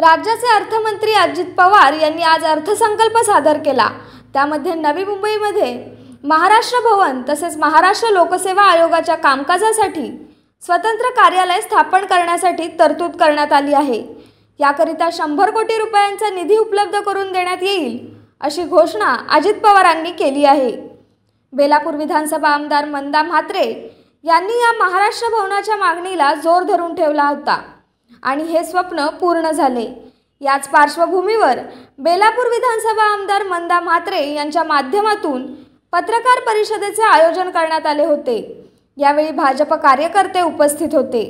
राज्याचे अर्थमंत्री अजित पवार यांनी आज अर्थसंकल्प सादर केला। त्यामध्ये नवी मुंबईमध्ये महाराष्ट्र भवन तसेच महाराष्ट्र लोकसेवा आयोगाच्या कामकाजासाठी स्वतंत्र कार्यालय स्थापन करण्यासाठी तरतूद करण्यात आली आहे। याकरिता 100 कोटी रुपयांचा निधी उपलब्ध करून देण्यात येईल अशी घोषणा अजित पवारांनी केली आहे। बेलापूर विधानसभा आमदार मंदा म्हात्रे यांनी या महाराष्ट्र भवनाच्या मागणीला जोर धरून ठेवला होता आणि हे स्वप्न पूर्ण झाले। याच पार्श्वभूमीवर बेलापूर विधानसभा आमदार मंदा म्हात्रे यांच्या माध्यमातून पत्रकार परिषदेचे आयोजन करण्यात आले होते। यावेळी भाजप कार्यकर्ते उपस्थित होते।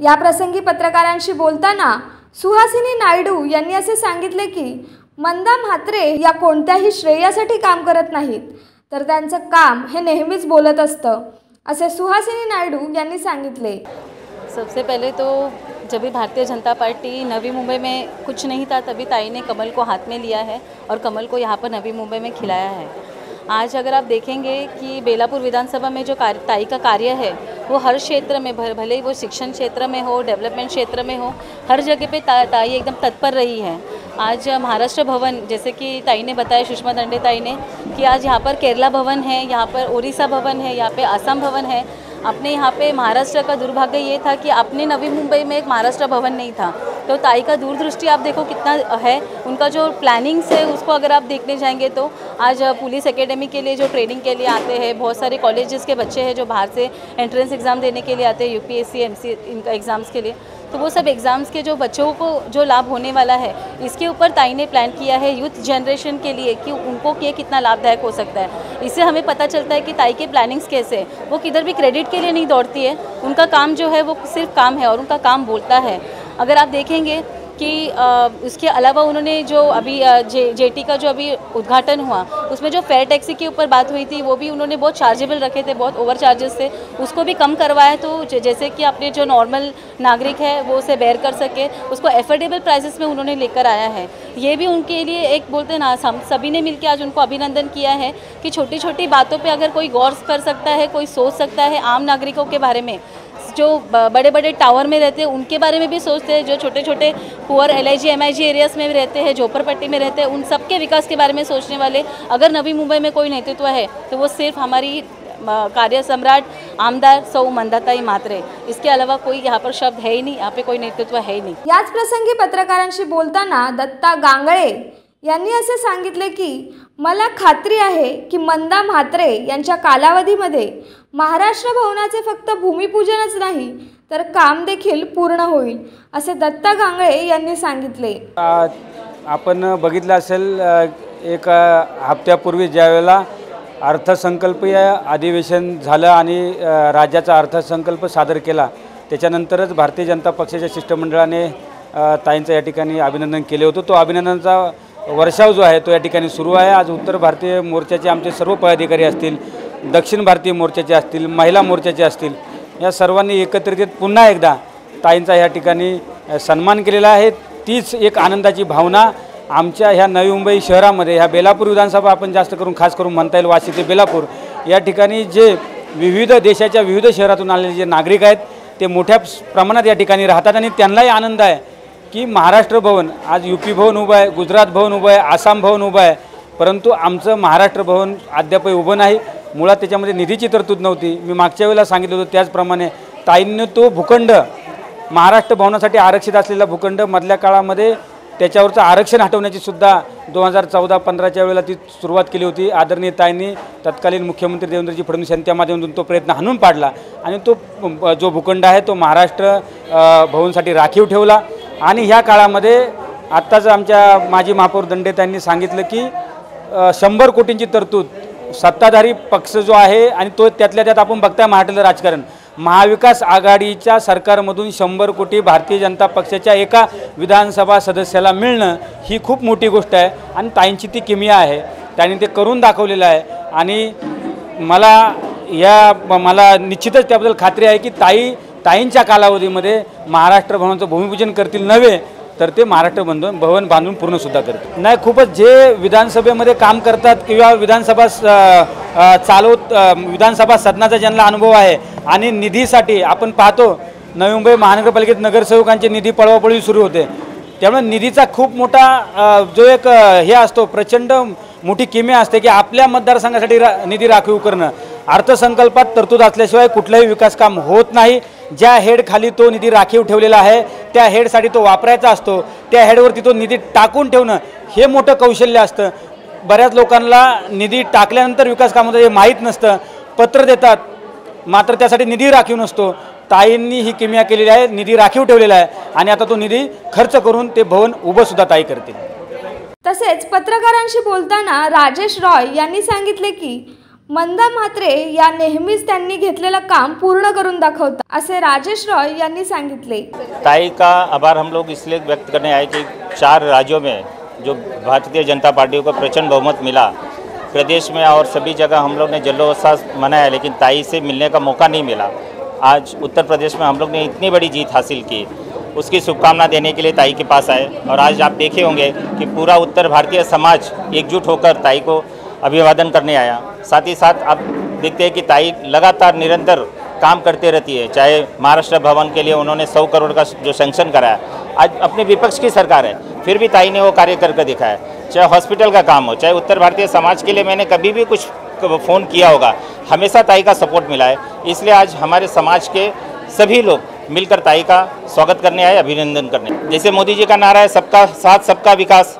या प्रसंगी पत्रकारांशी बोलताना सुहासिनी नायडू यांनी असे सांगितले की मंदा म्हात्रे या कोणत्याही श्रेयासाठी काम करत नाहीत, तर त्यांचं काम हे नेहमीच बोलत असतं, असे सुहासिनी नायडू यांनी सांगितले। सबसे पहले तो जब भी भारतीय जनता पार्टी नवी मुंबई में कुछ नहीं था, तभी ताई ने कमल को हाथ में लिया है और कमल को यहाँ पर नवी मुंबई में खिलाया है। आज अगर आप देखेंगे कि बेलापुर विधानसभा में जो ताई का कार्य है वो हर क्षेत्र में, भले ही वो शिक्षण क्षेत्र में हो, डेवलपमेंट क्षेत्र में हो, हर जगह पे ताई एकदम तत्पर रही है। आज महाराष्ट्र भवन, जैसे कि ताई ने बताया, सुषमा दंडे ताई ने, कि आज यहाँ पर केरला भवन है, यहाँ पर ओडिशा भवन है, यहाँ पे असम भवन है। अपने यहाँ पे महाराष्ट्र का दुर्भाग्य ये था कि अपने नवी मुंबई में एक महाराष्ट्र भवन नहीं था। तो ताई का दूरदृष्टि आप देखो कितना है, उनका जो प्लानिंग्स है उसको अगर आप देखने जाएंगे तो आज पुलिस एकेडमी के लिए जो ट्रेनिंग के लिए आते हैं, बहुत सारे कॉलेजेस के बच्चे हैं जो बाहर से एंट्रेंस एग्ज़ाम देने के लिए आते हैं, यूपीएससी एमसी इनका एग्ज़ाम्स के लिए, तो वो सब एग्ज़ाम्स के जो बच्चों को जो लाभ होने वाला है, इसके ऊपर ताई ने प्लान किया है यूथ जनरेशन के लिए कि उनको ये कितना लाभदायक हो सकता है। इससे हमें पता चलता है कि ताई के प्लानिंग्स कैसे, वो किधर भी क्रेडिट के लिए नहीं दौड़ती है, उनका काम जो है वो सिर्फ काम है और उनका काम बोलता है। अगर आप देखेंगे कि उसके अलावा उन्होंने जो अभी जेटी का जो अभी उद्घाटन हुआ उसमें जो फेयर टैक्सी के ऊपर बात हुई थी वो भी उन्होंने बहुत चार्जेबल रखे थे, बहुत ओवर चार्जेस थे, उसको भी कम करवाया। तो जैसे कि अपने जो नॉर्मल नागरिक है वो उसे बेयर कर सके, उसको एफोर्डेबल प्राइसेस में उन्होंने लेकर आया है। ये भी उनके लिए एक बोलते ना, हम सभी ने मिलकर आज उनको अभिनंदन किया है कि छोटी छोटी बातों पर अगर कोई गौर कर सकता है, कोई सोच सकता है, आम नागरिकों के बारे में, जो बड़े बड़े टावर में रहते हैं उनके बारे में भी सोचते हैं, जो छोटे छोटे पुअर LIG MIG एरियाज़ में रहते हैं, झोपड़पट्टी में रहते हैं, उन सब के विकास के बारे में सोचने वाले अगर नवी मुंबई में कोई नेतृत्व है तो वो सिर्फ हमारी कार्य सम्राट आमदार सौ मंदाताई म्हात्रे, इसके अलावा कोई यहाँ पर शब्द है ही नहीं, यहाँ पे कोई नेतृत्व है ही नहीं। याच प्रसंगी पत्रकारांशी बोलताना दत्ता गांगळे यांनी असे सांगितले की मला खात्री आहे की मंदा म्हात्रे यांच्या कालावधीमध्ये महाराष्ट्र भवनाचे फक्त भूमिपूजनच नाही तर काम देखील पूर्ण होईल, असे दत्ता गांगळे यांनी सांगितले। आपण बघितलं असेल एक हप्त्यापूर्वी ज्यावेळेला अर्थसंकल्पीय अधिवेशन झालं आणि राज्याचा अर्थसंकल्प सादर केला, त्याच्यानंतरच भारतीय जनता पक्षाच्या शिष्टमंडळाने ताईंचं या ठिकाणी अभिनंदन केले होते। तो अभिनंदनाचा वर्षाव जो आहे तो या ठिकाणी सुरू आहे। आज उत्तर भारतीय मोर्चाचे आमचे सर्व पदाधिकारी असतील, दक्षिण भारतीय मोर्चाचे असतील, महिला मोर्चाचे असतील, या सर्वांनी एकत्रित पुन्हा एकदा ताईंचा या ठिकाणी सन्मान केलेला आहे। तीच एक आनंदाची भावना आमच्या ह्या नवी मुंबई शहरामध्ये, ह्या बेलापूर विधानसभा आपण जास्त करून खास करून म्हणता येईल वाशी ते बेलापूर या ठिकाणी जे विविध देशाच्या विविध शहरातून आलेले जे नागरिक आहेत ते मोठ्या प्रमाणात या ठिकाणी राहतात आणि त्यांनाही आनंद आहे की महाराष्ट्र भवन, आज UP भवन उभं आहे, गुजरात भवन उभं आहे, आसाम भवन उभं आहे, परंतु आमचं महाराष्ट्र भवन अद्यापही उभं नाही। मुळात त्याच्यामध्ये निधीची तरतूद नव्हती। मी मागच्या वेळेला सांगितलं होतं त्याचप्रमाणे ताईंनी तो भूखंड, महाराष्ट्र भवनासाठी आरक्षित असलेला भूखंड मधल्या काळामध्ये त्याच्यावरचं आरक्षण हटवण्याची सुद्धा 2014-15च्या वेळेला ती सुरुवात केली होती। आदरणीय ताईंनी तत्कालीन मुख्यमंत्री देवेंद्रजी फडणवीस यांच्या माध्यमातून तो प्रयत्न हाणून पाडला आणि तो जो भूखंड आहे तो महाराष्ट्र भवनसाठी राखीव ठेवला। आणि ह्या काळामध्ये आत्ताच आमच्या माजी महापौर दंडेताईंनी सांगितलं की 100 कोटींची तरतूद सत्ताधारी पक्ष जो आहे आणि तो त्यातल्या त्यात आपण बघताय महाराष्ट्रातलं राजकारण, महाविकास आघाडीच्या सरकारमधून 100 कोटी भारतीय जनता पक्षाच्या एका विधानसभा सदस्याला मिळणं ही खूप मोठी गोष्ट आहे आणि ताईंची ती किमया आहे, त्यांनी ते करून दाखवलेलं आहे। आणि मला निश्चितच त्याबद्दल खात्री आहे की ताईंच्या कालावधीमध्ये महाराष्ट्र भवनाचं भूमिपूजन करतील नव्हे तर ते महाराष्ट्र भवन बांधून पूर्ण सुद्धा करतील। नाही, खूपच जे विधानसभेमध्ये काम करतात किंवा विधानसभा विधानसभा सदनाचा ज्यांना अनुभव आहे आणि निधीसाठी आपण पाहतो नवी मुंबई महानगरपालिकेत नगरसेवकांचे निधी पळवापळवी सुरू होते, त्यामुळे निधीचा खूप मोठा जो एक हे असतो, प्रचंड मोठी किमया असते की आपल्या मतदारसंघासाठी निधी राखीव करणं. अर्थसंकल्पात तरतूद असल्याशिवाय कुठलंही विकास काम होत नाही. ज्या हेडखाली तो निधी राखीव ठेवलेला आहे त्या हेडसाठी तो वापरायचा असतो, त्या हेडवरती तो निधी टाकून ठेवणं हे मोठं कौशल्य असतं. बऱ्याच लोकांना निधी टाकल्यानंतर विकास कामाचं हे माहीत नसतं, पत्र देतात मात्र त्यासाठी निधी राखीव नसतो. ताईंनी ही किमया केलेली आहे, निधी राखीव ठेवलेला आहे आणि आता तो निधी खर्च करून ते भवन उभं सुद्धा ताई करतील. तसेच पत्रकारांशी बोलताना राजेश रॉय यांनी सांगितले की मंदा म्हात्रे या नेहमीच त्यांनी घेतलेलं काम पूर्ण करून दाखवतात असे राजेश रॉय यांनी सांगितले. ताई का आभार हम लोग इसलिए व्यक्त करने आए कि 4 राज्यों में जो भारतीय जनता पार्टी को प्रचंड बहुमत मिला, प्रदेश में और सभी जगह हम लोग ने जल्लोत्साह मनाया, लेकिन ताई से मिलने का मौका नहीं मिला. आज उत्तर प्रदेश में हम लोग ने इतनी बड़ी जीत हासिल की, उसकी शुभकामना देने के लिए ताई के पास आए. और आज आप देखे होंगे कि पूरा उत्तर भारतीय समाज एकजुट होकर ताई को अभिवादन करने आया. साथ ही साथ आप देखते हैं कि ताई लगातार निरंतर काम करते रहती है. चाहे महाराष्ट्र भवन के लिए उन्होंने 100 करोड़ का जो सैंक्शन कराया, आज अपने विपक्ष की सरकार है फिर भी ताई ने वो कार्य करके दिखाया. चाहे हॉस्पिटल का काम हो, चाहे उत्तर भारतीय समाज के लिए मैंने कभी भी कुछ फ़ोन किया होगा, हमेशा ताई का सपोर्ट मिला है. इसलिए आज हमारे समाज के सभी लोग मिलकर ताई का स्वागत करने आए, अभिनंदन करने. जैसे मोदी जी का नारा है सबका साथ सबका विकास,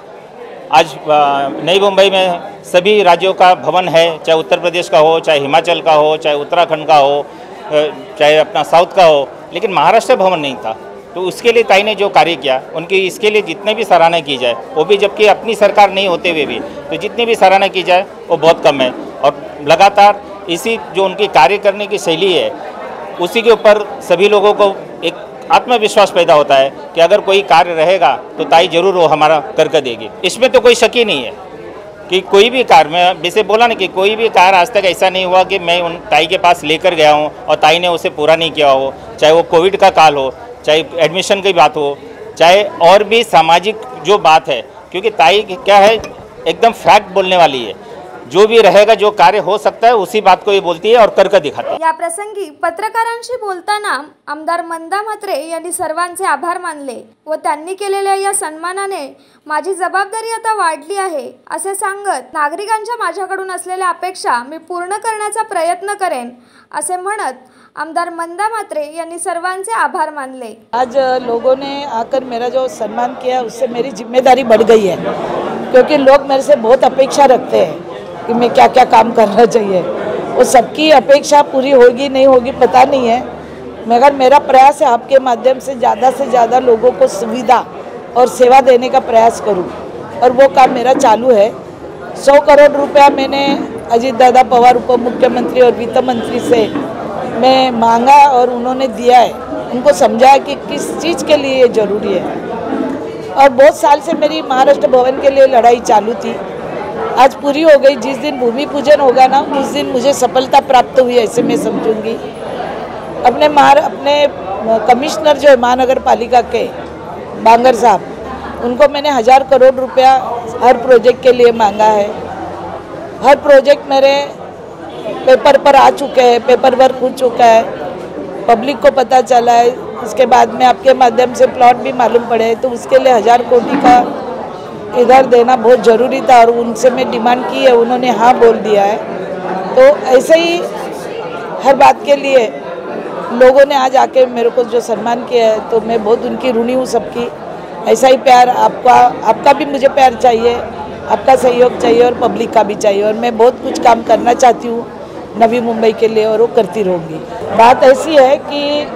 आज नई मुंबई में सभी राज्यों का भवन है, चाहे उत्तर प्रदेश का हो, चाहे हिमाचल का हो, चाहे उत्तराखंड का हो, चाहे अपना साउथ का हो, लेकिन महाराष्ट्र भवन नहीं था. तो उसके लिए ताई ने जो कार्य किया, उनकी इसके लिए जितने भी सराहना की जाए, वो भी जबकि अपनी सरकार नहीं होते हुए भी, तो जितनी भी सराहना की जाए वो बहुत कम है. और लगातार इसी जो उनकी कार्य करने की शैली है, उसी के ऊपर सभी लोगों को एक आत्मविश्वास पैदा होता है कि अगर कोई कार्य रहेगा तो ताई जरूर वो हमारा करके देगी. इसमें तो कोई शक ही नहीं है कि कोई भी कार्य, मैं जैसे बोला ना कि कोई भी कार्य आज तक ऐसा नहीं हुआ कि मैं उन ताई के पास लेकर गया हूँ और ताई ने उसे पूरा नहीं किया हो. चाहे वो कोविड का काल हो, चाहे एडमिशन की बात हो, चाहे और भी सामाजिक जो बात है, क्योंकि ताई क्या है एकदम फैक्ट बोलने वाली है. जो भी रहेगा, जो कार्य हो सकता है उसी बात को ये बोलती है और करके दिखाती है. या प्रसंगी पत्रकारांशी बोलताना आमदार मंदा म्हात्रे यांनी सर्वांचे आभार मानले व त्यांनी केलेल्या या सन्मानाने माझी जबाबदारी आता वाढली आहे असे सांगत नागरिकांच्या माझ्याकडून असलेल्या अपेक्षा मी पूर्ण करण्याचा प्रयत्न करेन असे म्हणत आमदार मंदा म्हात्रे यांनी सर्वांचे आभार मानले. आज लोगों ने आकर मेरा जो सम्मान किया उससे मेरी जिम्मेदारी बढ़ गई है, क्योंकि लोग मेरे से बहुत अपेक्षा रखते हैं कि मैं क्या क्या काम करना चाहिए. वो सबकी अपेक्षा पूरी होगी नहीं होगी पता नहीं है, मगर मेरा प्रयास है आपके माध्यम से ज़्यादा लोगों को सुविधा और सेवा देने का प्रयास करूं, और वो काम मेरा चालू है. 100 करोड़ रुपया मैंने अजीत दादा पवार उप मुख्यमंत्री और वित्त मंत्री से मैं मांगा और उन्होंने दिया है. उनको समझाया कि किस चीज़ के लिए ये ज़रूरी है. और बहुत साल से मेरी महाराष्ट्र भवन के लिए लड़ाई चालू थी, आज पूरी हो गई. जिस दिन भूमि पूजन होगा ना, उस दिन मुझे सफलता प्राप्त हुई ऐसे मैं समझूंगी. अपने कमिश्नर जो है महानगर पालिका के बांगर साहब, उनको मैंने 1000 करोड़ रुपया हर प्रोजेक्ट के लिए मांगा है. हर प्रोजेक्ट मेरे पेपर पर आ चुके हैं, पेपर वर्क हो चुका है, पब्लिक को पता चला है. उसके बाद में आपके माध्यम से प्लॉट भी मालूम पड़े, तो उसके लिए 1000 कोटी का इधर देना बहुत ज़रूरी था और उनसे मैं डिमांड की है, उन्होंने हाँ बोल दिया है. तो ऐसे ही हर बात के लिए लोगों ने आज आके मेरे को जो सम्मान किया है, तो मैं बहुत उनकी ऋणी हूँ सबकी. ऐसा ही प्यार आपका भी मुझे प्यार चाहिए, आपका सहयोग चाहिए और पब्लिक का भी चाहिए. और मैं बहुत कुछ काम करना चाहती हूँ नवी मुंबई के लिए और वो करती रहूँगी. बात ऐसी है कि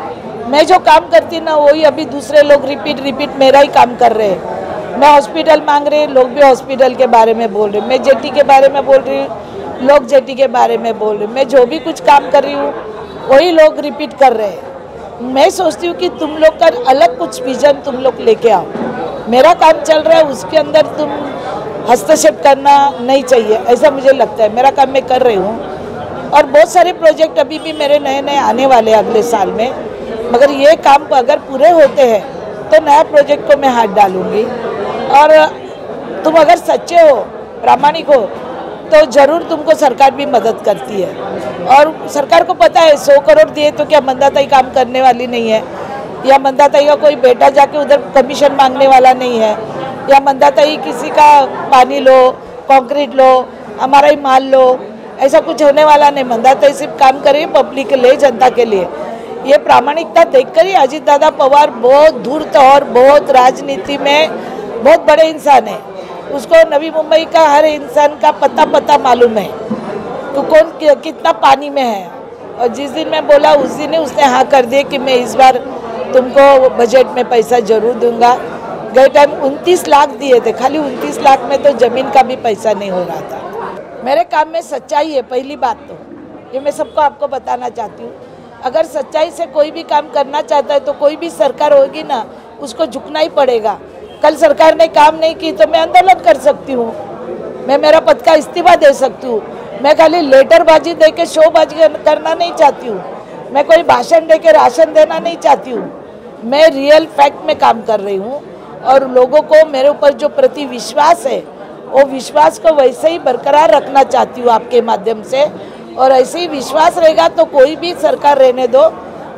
मैं जो काम करती ना, वही अभी दूसरे लोग रिपीट मेरा ही काम कर रहे हैं. मैं हॉस्पिटल मांग रही, लोग भी हॉस्पिटल के बारे में बोल रहे. मैं जेटी के बारे में बोल रही, लोग जेटी के बारे में बोल रहे. मैं जो भी कुछ काम कर रही हूँ वही लोग रिपीट कर रहे हैं. मैं सोचती हूँ कि तुम लोग का अलग कुछ विजन तुम लोग लेके आओ. मेरा काम चल रहा है, उसके अंदर तुम हस्तक्षेप करना नहीं चाहिए, ऐसा मुझे लगता है. मेरा काम मैं कर रही हूँ और बहुत सारे प्रोजेक्ट अभी भी मेरे नए आने वाले हैं अगले साल में. मगर ये काम अगर पूरे होते हैं तो नया प्रोजेक्ट को मैं हाथ डालूँगी. और तुम अगर सच्चे हो, प्रामाणिक हो, तो ज़रूर तुमको सरकार भी मदद करती है. और सरकार को पता है 100 करोड़ दिए तो क्या मंदा ताई काम करने वाली नहीं है. या मंदाताई का कोई बेटा जाके उधर कमीशन मांगने वाला नहीं है, या मंदाताई किसी का पानी लो, कंक्रीट लो, हमारा ही माल लो, ऐसा कुछ होने वाला नहीं। मंदाताई सिर्फ काम करे पब्लिक के लिए, जनता के लिए। ये प्रामाणिकता देखकर ही अजीत दादा पवार बहुत धूर्त और बहुत राजनीति में बहुत बड़े इंसान है। उसको नवी मुंबई का हर इंसान का पता मालूम है तो कौन कितना पानी में है। और जिस दिन मैं बोला उस दिन ही उसने हाँ कर दिए कि मैं इस बार तुमको बजट में पैसा जरूर दूंगा। गए टाइम 29 लाख दिए थे, खाली 29 लाख में तो ज़मीन का भी पैसा नहीं हो रहा था। मेरे काम में सच्चाई है, पहली बात तो ये मैं सबको आपको बताना चाहती हूँ। अगर सच्चाई से कोई भी काम करना चाहता है तो कोई भी सरकार होगी ना, उसको झुकना ही पड़ेगा। कल सरकार ने काम नहीं की तो मैं आंदोलन कर सकती हूँ, मैं मेरा पद का इस्तीफा दे सकती हूँ। मैं खाली लेटरबाजी दे के शोबाजी करना नहीं चाहती हूँ, मैं कोई भाषण दे के राशन देना नहीं चाहती हूँ। मैं रियल फैक्ट में काम कर रही हूँ और लोगों को मेरे ऊपर जो प्रति विश्वास है वो विश्वास को वैसे ही बरकरार रखना चाहती हूँ आपके माध्यम से। और ऐसे ही विश्वास रहेगा तो कोई भी सरकार रहने दो।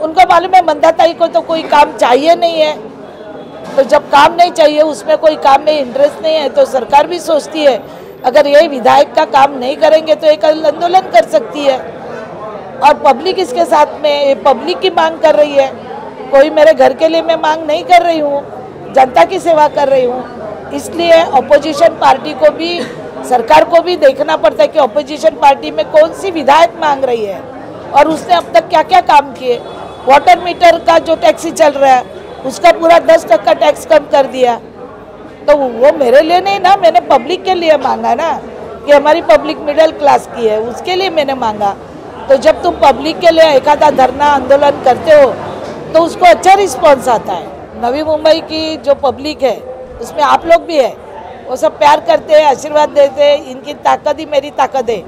उनको मालूम है मंदाताई को तो कोई काम चाहिए नहीं है, तो जब काम नहीं चाहिए, उसमें कोई काम में इंटरेस्ट नहीं है, तो सरकार भी सोचती है अगर ये विधायक का काम नहीं करेंगे तो एक आंदोलन कर सकती है। और पब्लिक इसके साथ में, पब्लिक की मांग कर रही है। कोई मेरे घर के लिए मैं मांग नहीं कर रही हूँ, जनता की सेवा कर रही हूँ। इसलिए अपोजिशन पार्टी को भी, सरकार को भी देखना पड़ता है कि अपोजिशन पार्टी में कौन सी विधायक मांग रही है और उसने अब तक क्या क्या काम किए। वाटर मीटर का जो टैक्सी चल रहा है उसका पूरा 10% टैक्स कम कर दिया, तो वो मेरे लिए नहीं ना, मैंने पब्लिक के लिए मांगा ना, कि हमारी पब्लिक मिडिल क्लास की है, उसके लिए मैंने मांगा। तो जब तुम पब्लिक के लिए एक आधा धरना आंदोलन करते हो तो उसको अच्छा रिस्पॉन्स आता है। नवी मुंबई की जो पब्लिक है उसमें आप लोग भी है, वो सब प्यार करते हैं, आशीर्वाद देते हैं। इनकी ताकत ही मेरी ताकत है।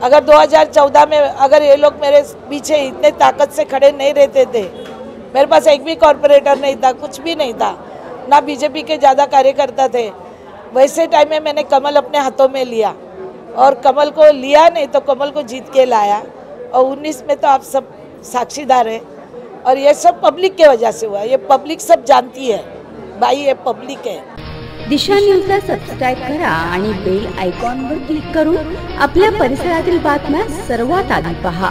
अगर 2014 में अगर ये लोग मेरे पीछे इतने ताकत से खड़े नहीं रहते थे, मेरे पास एक भी कॉरपोरेटर नहीं था, कुछ भी नहीं था, ना बीजेपी के ज़्यादा कार्यकर्ता थे, वैसे टाइम में मैंने कमल अपने हाथों में लिया और कमल को लिया नहीं तो कमल को जीत के लाया। और 19 में तो आप सब साक्षीदार हैं और ये सब पब्लिक के वजह से हुआ। ये पब्लिक सब जानती है भाई, ये पब्लिक है। दिशा न्यूजला सबस्क्राईब करा आणि बेल आयकॉनवर क्लिक करून आपल्या परिसरातील बातम्या सर्वात आधी पहा।